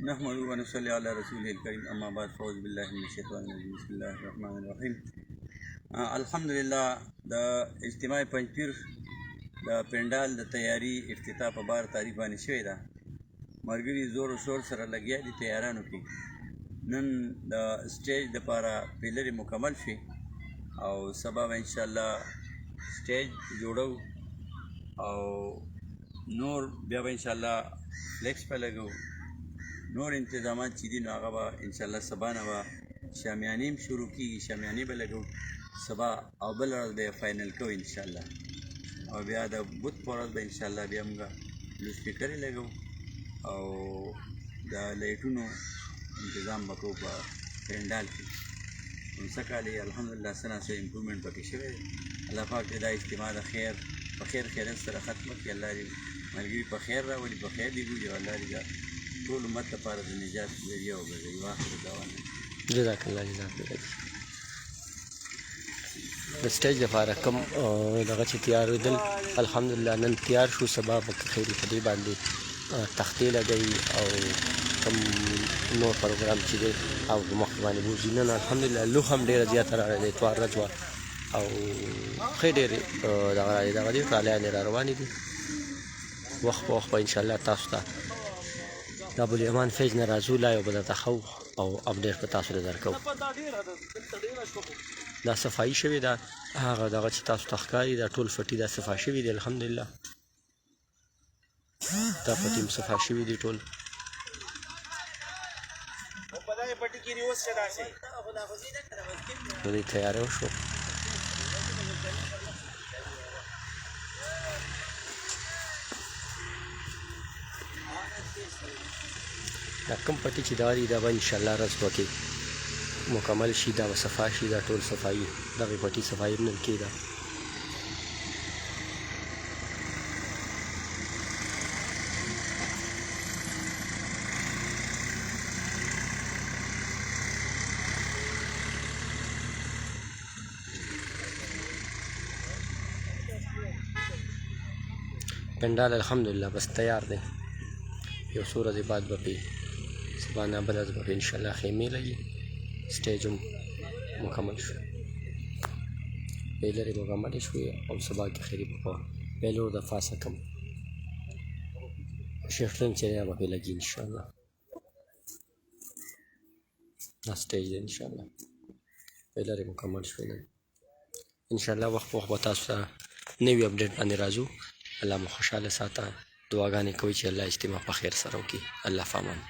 نحمده ونصلي على رسوله الكريم اما بعد فاعوذ بالله من الشیطان الرجیم بسم الله الرحمن الرحیم. الحمدلله د اجتماع پنځپیر د پنډال د تیاری افتتاح په بار تاریخ باندې شوې ده. ملګري زور و شور سره لګیا دي تیارانو کې. نن د سټیج دپاره پیلرې مکمل شي او سبا به انشاءالله سټیج جوړو او نور بیا به انشاءالله فلیکس په لګو. نور انتظامات چې دي نو هغه به انشاءالله سبا نه به شامیانې هم شروع کېږي، شامیانې به لګو سبا او بله ورځ به یې فاینل کوو انشاءالله. او بیا د بت په ورځ به انشاءالله بیا موږ لوسپیکرې لګو او د لایټونو انتظام به کوو په پنډال کې. نو څه کالې الحمدلله څه ناڅه امپرومنټ پکې شوی دی. الله پاک دې دا اجتماع د خیر په خیر خیرت سره ختمه کړي. الله دې ملګري په خیر راولي، په خیر دې ګوري او الله دې دا ټول امت لپاره د نجات ذریعه وګرځوي. واخر دعوانا جزاک الله جزاک الله. د سټیج لپاره کوم دغه چې تیارېدل الحمدلله نن تیار شو. سبا به خیري په دې باندې تختې لګوي او کوم نور پروګرام چې دی او مخکې باندې بوځي. نن الحمدلله لوښ هم ډېره زیاته راغلی دی، اتوار ورځ وه او ښې ډېرې دغه دي ټرالیانې را روانې دي. وخت په وخت به انشاءالله تاسو ته د ابوالیمان فیض نه راځو، لا یو به درته ښو او اپډیټ به تاسو ته درکوو. دا صفایي شوې ده، هغه دغه چې تاسو ته ښکاري دا ټول پټي دا صفا شوي دي الحمدلله. دا پټي هم صفا شوي دي ټول. نو دې تیاری وشو. دا کوم پټي چې دا دي دا به انشاءالله ورځ پکې مکمل شي، دا به صفا شي. دا ټول صفایي دغې پټي صفایي نن کېده. پنډال الحمدلله بس تیار دی. یو څو ورځې بعد به پې سبا نه بله ورځ به پې انشاءالله خیمې لګي. سټیج هم مکمل شو، پیلرې مکملې شوې او سبا کې خیري به په پیلور د فاسه کم شیفټرنګ چې دی به پې لګي انشاءالله. دا سټیج دی انشاءالله. پیلرې مکمل شوې نن انشاءالله. وخت په وخت به تاسو ته نوي اپډیټ باندې راځو. الله مو خوشحاله ساته. دعاګانې کوئ چې الله اجتماع په خیر سره وکړي. الله فامان.